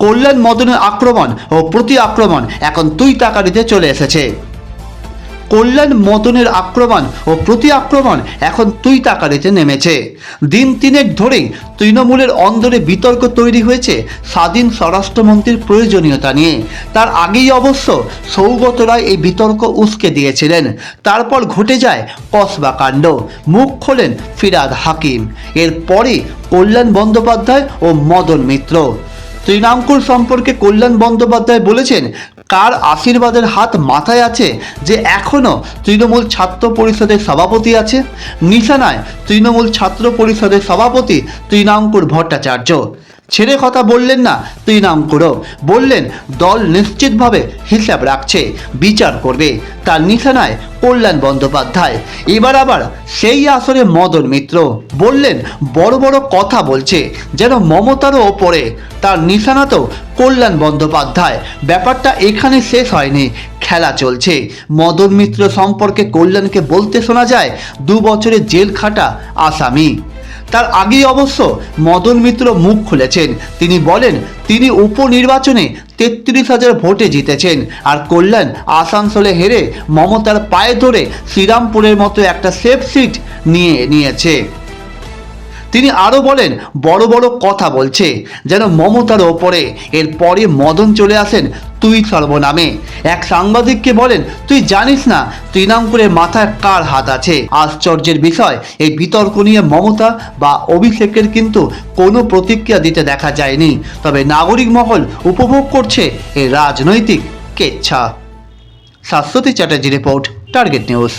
কল্যাণ মদনের আক্রমণ ও প্রতি আক্রমণ এখন তুই তাকারিতে চলে এসেছে। কল্যাণ মদনের আক্রমণ ও প্রতি আক্রমণ এখন তুই তাকারিতে নেমেছে। দিন তিনেক ধরেই তৃণমূলের অন্দরে বিতর্ক তৈরি হয়েছে স্বাধীন স্বরাষ্ট্রমন্ত্রীর প্রয়োজনীয়তা নিয়ে। তার আগেই অবশ্য সৌগত রায় এই বিতর্ক উস্কে দিয়েছিলেন। তারপর ঘটে যায় কসবা কাণ্ড, মুখ খোলেন ফিরহাদ হাকিম। এরপরে কল্যাণ বন্দ্যোপাধ্যায় ও মদন মিত্র। তৃণাঙ্কুর সম্পর্কে কল্যাণ বন্দ্যোপাধ্যায় বলেছেন, কার আশীর্বাদের হাত মাথায় আছে যে এখনও তৃণমূল ছাত্র পরিষদের সভাপতি আছে? নিশানায় তৃণমূল ছাত্র পরিষদের সভাপতি তৃণাঙ্কুর ভট্টাচার্য। ছেড়ে কথা বললেন না তৃণাঙ্কুরও, বললেন দল নিশ্চিতভাবে হিসাব রাখছে, বিচার করবে। তার নিশানায় কল্যাণ বন্দ্যোপাধ্যায়। এবার আবার সেই আসরে মদন মিত্র বললেন বড় বড় কথা বলছে যেন মমতারও ওপরে। তার নিশানাতেও কল্যাণ বন্দ্যোপাধ্যায়। ব্যাপারটা এখানে শেষ হয়নি, খেলা চলছে। মদন মিত্র সম্পর্কে কল্যাণকে বলতে শোনা যায় 2 বছরের জেল খাটা আসামি। তার আগেই অবশ্য মদন মিত্র মুখ খুলেছেন। তিনি বলেন তিনি উপনির্বাচনে 33,000 ভোটে জিতেছেন, আর কল্যাণ আসানসোলে হেরে মমতার পায়ে ধরে শ্রীরামপুরের মতো একটা সেফ সিট নিয়েছে। তিনি আরও বলেন বড় বড় কথা বলছে যেন মমতার ওপরে। এরপরে মদন চলে আসেন তুই সর্বনামে। এক সাংবাদিককে বলেন, তুই জানিস না তৃণাঙ্কুরের মাথায় কার হাত আছে? আশ্চর্যের বিষয়, এই বিতর্ক নিয়ে মমতা বা অভিষেকের কিন্তু কোনো প্রতিক্রিয়া দিতে দেখা যায়নি। তবে নাগরিক মহল উপভোগ করছে এই রাজনৈতিক কেচ্ছা। Shashwati Chatterjee report, target news.